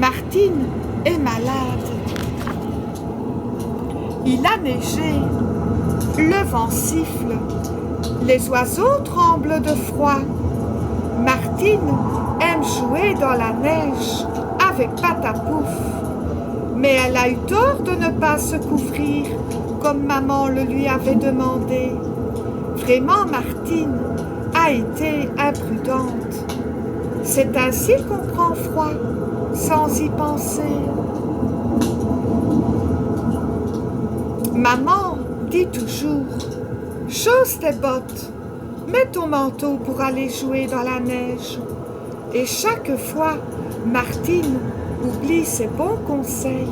Martine est malade. Il a neigé, le vent siffle, les oiseaux tremblent de froid. Martine aime jouer dans la neige avec Patapouf, mais elle a eu tort de ne pas se couvrir comme maman le lui avait demandé. Vraiment, Martine a été imprudente. C'est ainsi qu'on prend froid, sans y penser. Maman dit toujours, chausse tes bottes, mets ton manteau pour aller jouer dans la neige. Et chaque fois, Martine oublie ses bons conseils.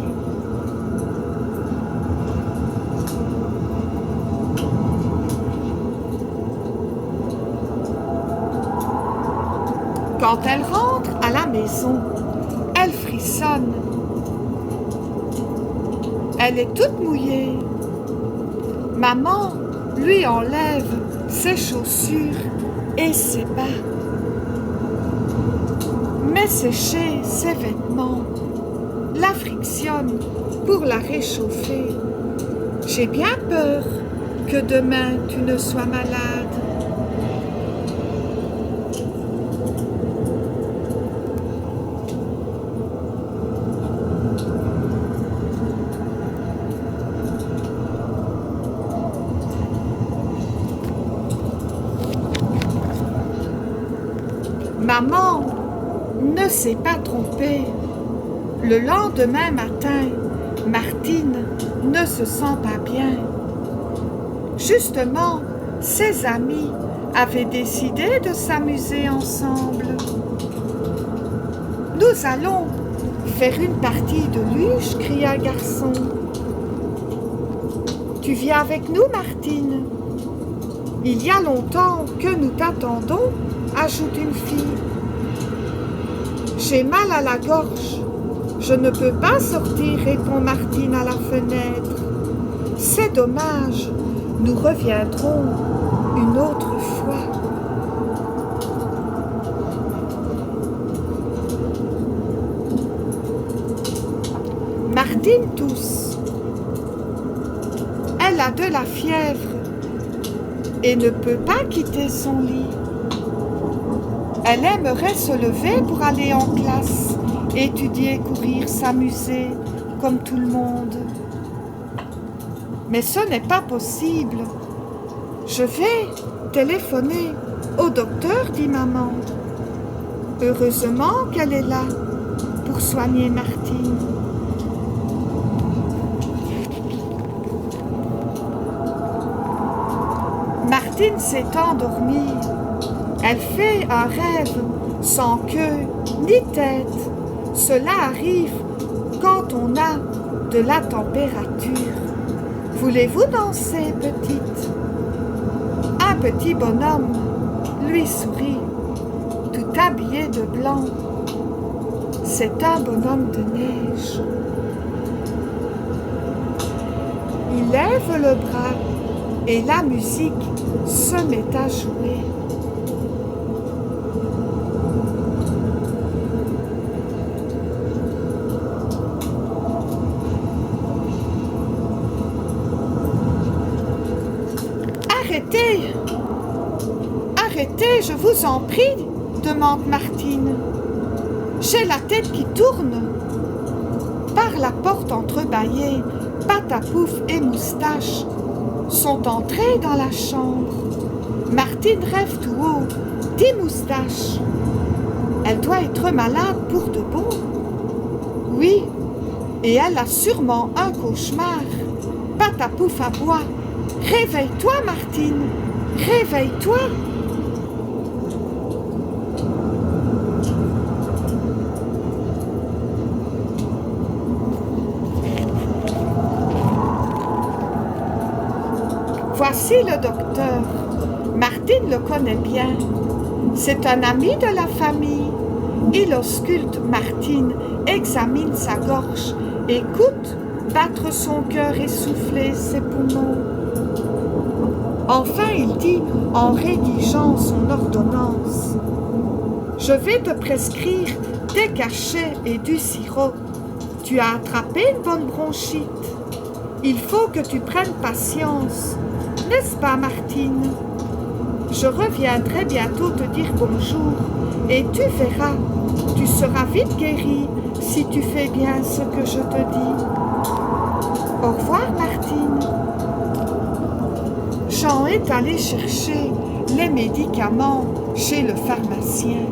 Quand elle rentre à la maison, elle frissonne. Elle est toute mouillée. Maman lui enlève ses chaussures et ses bas. Met sécher ses vêtements, la frictionne pour la réchauffer. J'ai bien peur que demain tu ne sois malade. Maman ne s'est pas trompée. Le lendemain matin, Martine ne se sent pas bien. Justement, ses amis avaient décidé de s'amuser ensemble. « Nous allons faire une partie de luge » cria un garçon. « Tu viens avec nous, Martine ? Il y a longtemps que nous t'attendons » ajoute une fille. J'ai mal à la gorge. Je ne peux pas sortir, répond Martine à la fenêtre. C'est dommage. Nous reviendrons une autre fois. Martine tousse. Elle a de la fièvre et ne peut pas quitter son lit. Elle aimerait se lever pour aller en classe, étudier, courir, s'amuser, comme tout le monde. Mais ce n'est pas possible. Je vais téléphoner au docteur, dit maman. Heureusement qu'elle est là pour soigner Martine. Martine s'est endormie. Elle fait un rêve sans queue ni tête. Cela arrive quand on a de la température. Voulez-vous danser, petite ? Un petit bonhomme lui sourit, tout habillé de blanc. C'est un bonhomme de neige. Il lève le bras et la musique se met à jouer. Arrêtez! Arrêtez, je vous en prie, demande Martine. J'ai la tête qui tourne. Par la porte entrebâillée, Patapouf et Moustache sont entrés dans la chambre. Martine rêve tout haut, dit Moustache. Elle doit être malade pour de bon. Oui, et elle a sûrement un cauchemar. Patapouf aboie. Réveille-toi, Martine, réveille-toi. Voici le docteur. Martine le connaît bien. C'est un ami de la famille. Il ausculte Martine, examine sa gorge, écoute battre son cœur et souffler ses poumons. Enfin, il dit, en rédigeant son ordonnance, « Je vais te prescrire des cachets et du sirop. Tu as attrapé une bonne bronchite. Il faut que tu prennes patience, n'est-ce pas, Martine? Je reviendrai bientôt te dire bonjour et tu verras, tu seras vite guérie si tu fais bien ce que je te dis. Au revoir, Martine. Jean est allé chercher les médicaments chez le pharmacien.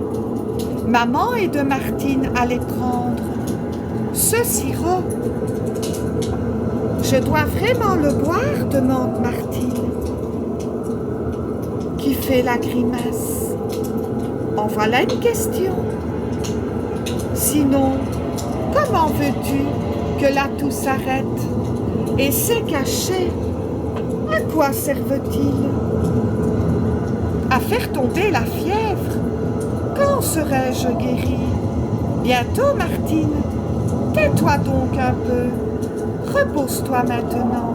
Maman et de Martine allaient prendre ce sirop. Je dois vraiment le boire, demande Martine, qui fait la grimace. En voilà une question. Sinon, comment veux-tu que la toux s'arrête? Et ces cachets, à quoi servent-ils? À faire tomber la fièvre? Quand serai-je guérie? Bientôt, Martine. Tais-toi donc un peu. Repose-toi maintenant.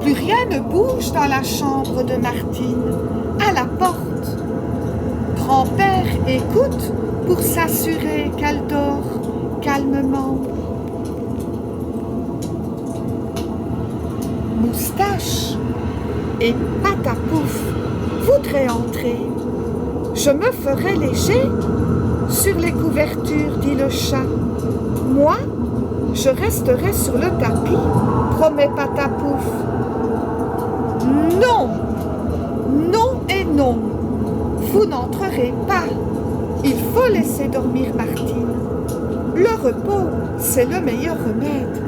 Plus rien ne bouge dans la chambre de Martine. À la porte. Grand-père écoute pour s'assurer qu'elle dort calmement. Moustache et Patapouf voudraient entrer. Je me ferai léger sur les couvertures, dit le chat. Moi, je resterai sur le tapis, promet Patapouf. Non, non et non, vous n'entrerez pas. Il faut laisser dormir Martine. Le repos, c'est le meilleur remède.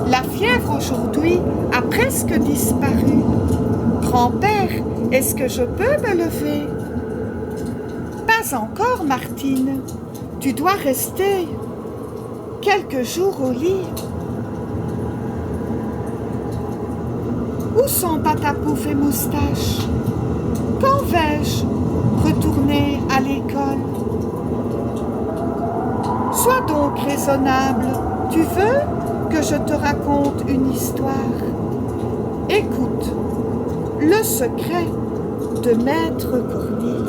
La fièvre aujourd'hui a presque disparu. Grand-père, est-ce que je peux me lever? Pas encore, Martine. Tu dois rester quelques jours au lit. Où sont Patapouf et Moustache? Quand vais-je retourner à l'école? Sois donc raisonnable. Tu veux que je te raconte une histoire? Écoute, le secret de Maître Cornille.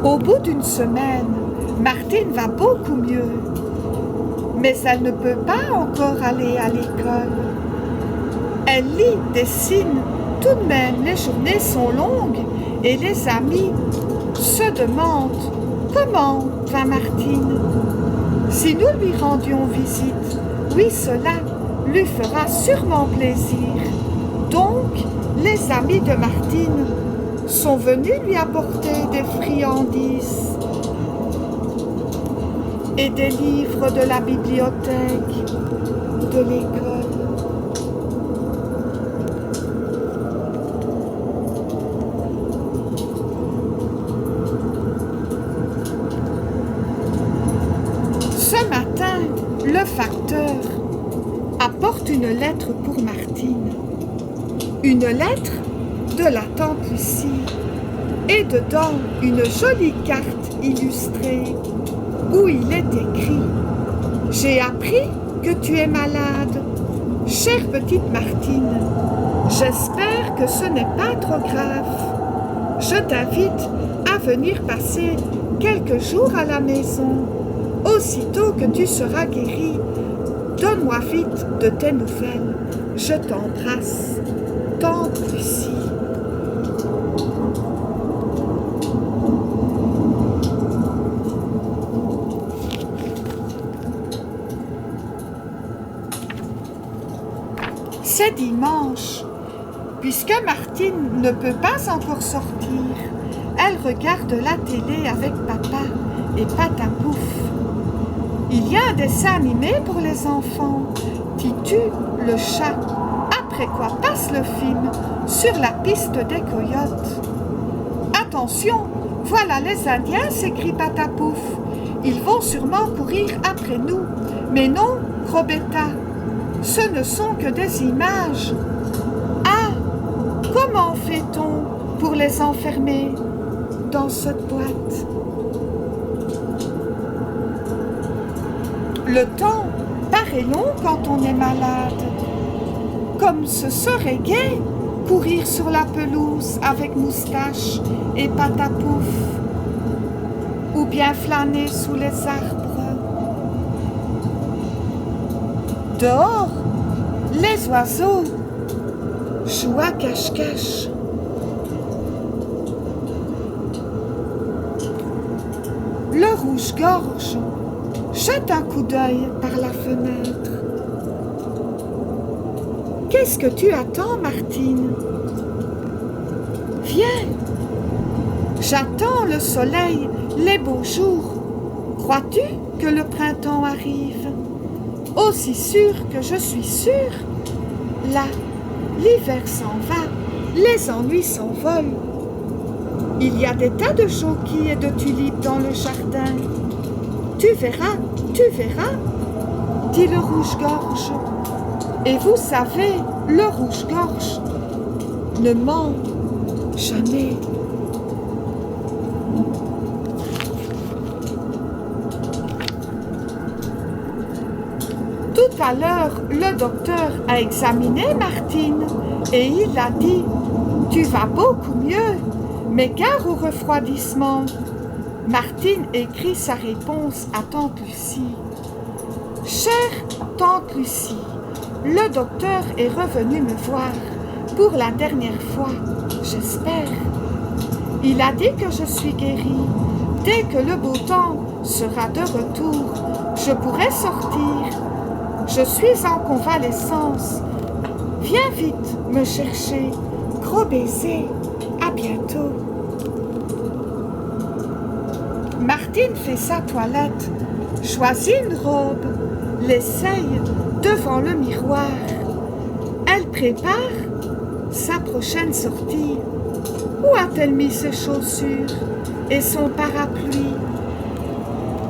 Au bout d'une semaine, Martine va beaucoup mieux, mais elle ne peut pas encore aller à l'école. Elle lit, dessine, tout de même les journées sont longues et les amis se demandent comment va Martine. Si nous lui rendions visite, oui, cela lui fera sûrement plaisir. Donc, les amis de Martine sont venus lui apporter des friandises et des livres de la bibliothèque de l'école. Ce matin, le facteur apporte une lettre pour Martine. Une lettre de la tante Lucie et dedans une jolie carte illustrée où il est écrit « J'ai appris que tu es malade. Chère petite Martine, j'espère que ce n'est pas trop grave. Je t'invite à venir passer quelques jours à la maison. Aussitôt que tu seras guérie, donne-moi vite de tes nouvelles. Je t'embrasse. Tante Lucie. » C'est dimanche. Puisque Martine ne peut pas encore sortir, elle regarde la télé avec papa et Patapouf. Il y a un dessin animé pour les enfants, Titu le chat, après quoi passe le film sur la piste des coyotes. Attention, voilà les Indiens, s'écrie Patapouf. Ils vont sûrement courir après nous. Mais non, Robetta, ce ne sont que des images. Ah, comment fait-on pour les enfermer dans cette boîte. Le temps paraît long quand on est malade, comme ce serait gai courir sur la pelouse avec Moustache et Patapouf, ou bien flâner sous les arbres. Dehors, les oiseaux jouent à cache-cache. Le rouge-gorge jette un coup d'œil par la fenêtre. Qu'est-ce que tu attends, Martine? Viens. J'attends le soleil, les beaux jours. Crois-tu que le printemps arrive? Aussi sûr que je suis sûre. Là, l'hiver s'en va, les ennuis s'envolent. Il y a des tas de choquis et de tulipes dans le jardin. Tu verras, dit le rouge-gorge. Et vous savez, le rouge-gorge ne ment jamais. Tout à l'heure, le docteur a examiné Martine et il a dit « Tu vas beaucoup mieux, mais gare au refroidissement ». Martine écrit sa réponse à tante Lucie. « Chère tante Lucie, le docteur est revenu me voir pour la dernière fois, j'espère. Il a dit que je suis guérie. Dès que le beau temps sera de retour, je pourrai sortir. Je suis en convalescence. Viens vite me chercher. Gros baiser. À bientôt. » Martine fait sa toilette, choisit une robe, l'essaye devant le miroir. Elle prépare sa prochaine sortie. Où a-t-elle mis ses chaussures et son parapluie?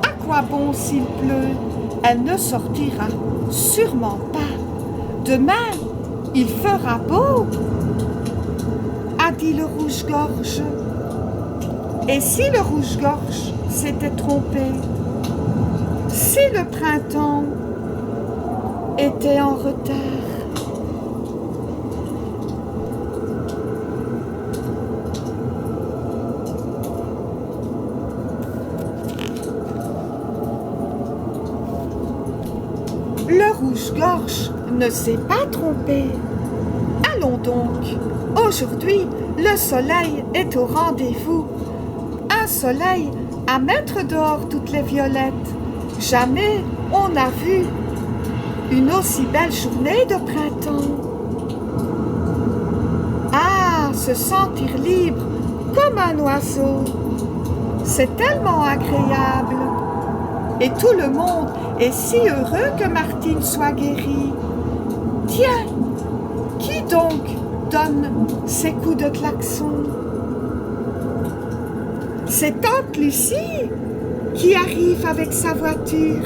À quoi bon s'il pleut? Elle ne sortira sûrement pas. Demain, il fera beau, a dit le rouge-gorge. Et si le rouge-gorge s'était trompé? Si le printemps était en retard? Le rouge-gorge ne s'est pas trompé. Allons donc. Aujourd'hui, le soleil est au rendez-vous. Un soleil à mettre dehors toutes les violettes. Jamais on n'a vu une aussi belle journée de printemps. Ah, se sentir libre comme un oiseau, c'est tellement agréable. Et tout le monde est si heureux que Martine soit guérie. Tiens, qui donc donne ces coups de klaxon? C'est tante Lucie qui arrive avec sa voiture.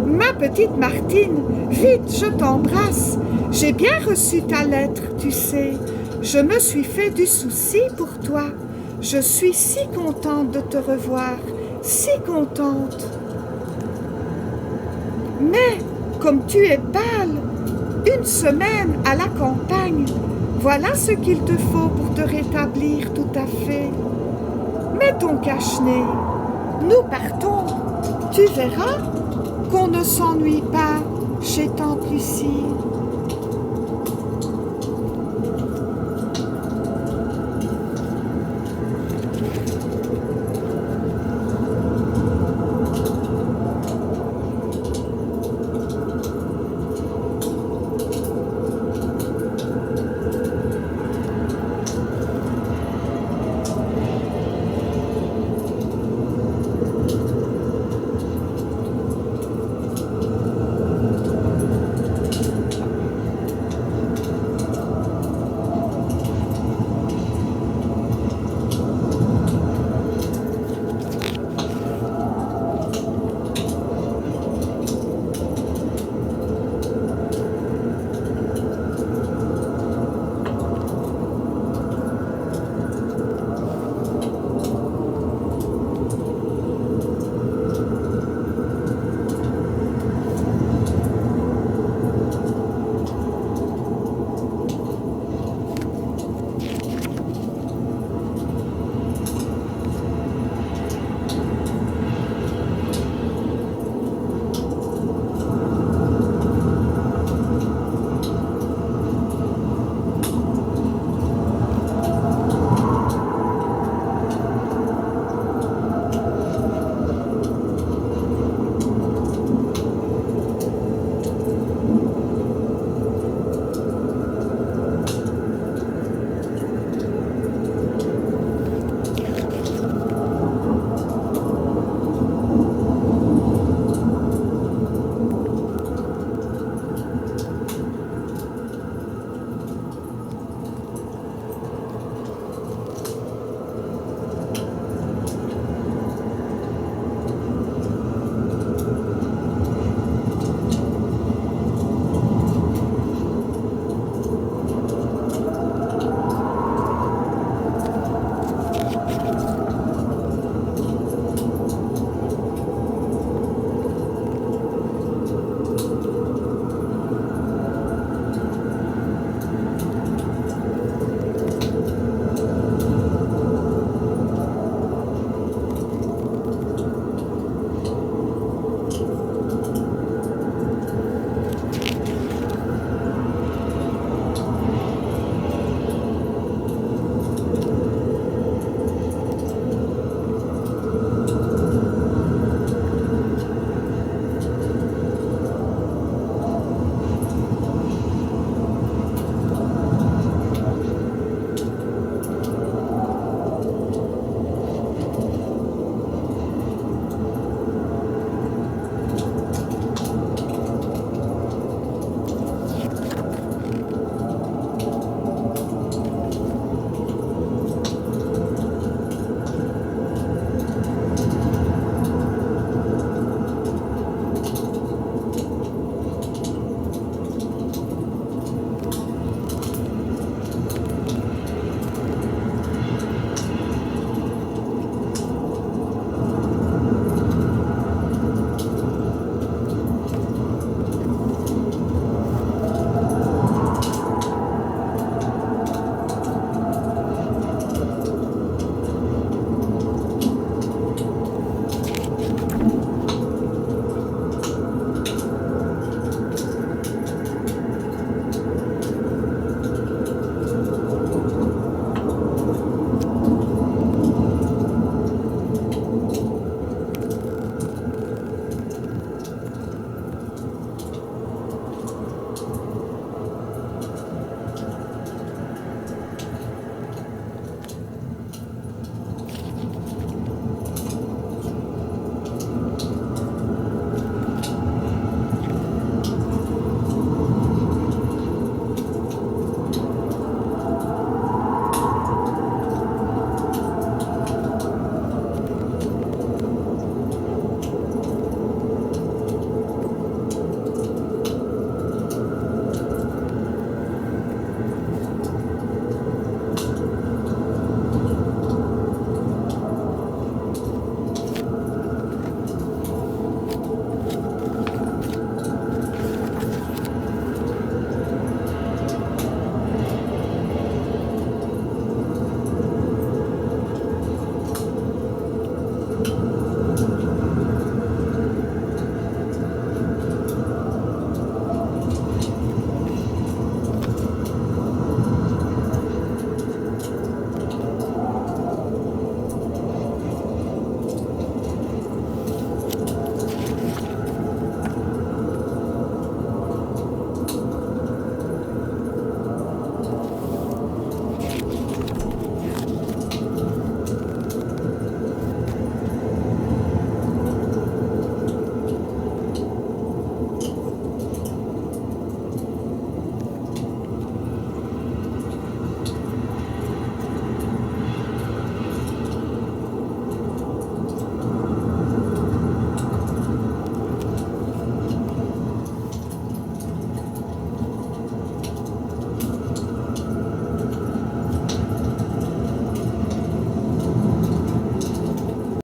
Ma petite Martine, vite, je t'embrasse. J'ai bien reçu ta lettre, tu sais. Je me suis fait du souci pour toi. Je suis si contente de te revoir, si contente. Mais, comme tu es pâle, une semaine à la campagne, voilà ce qu'il te faut pour te rétablir tout à fait. Mets ton cache-nez, nous partons. Tu verras qu'on ne s'ennuie pas chez tante Lucie.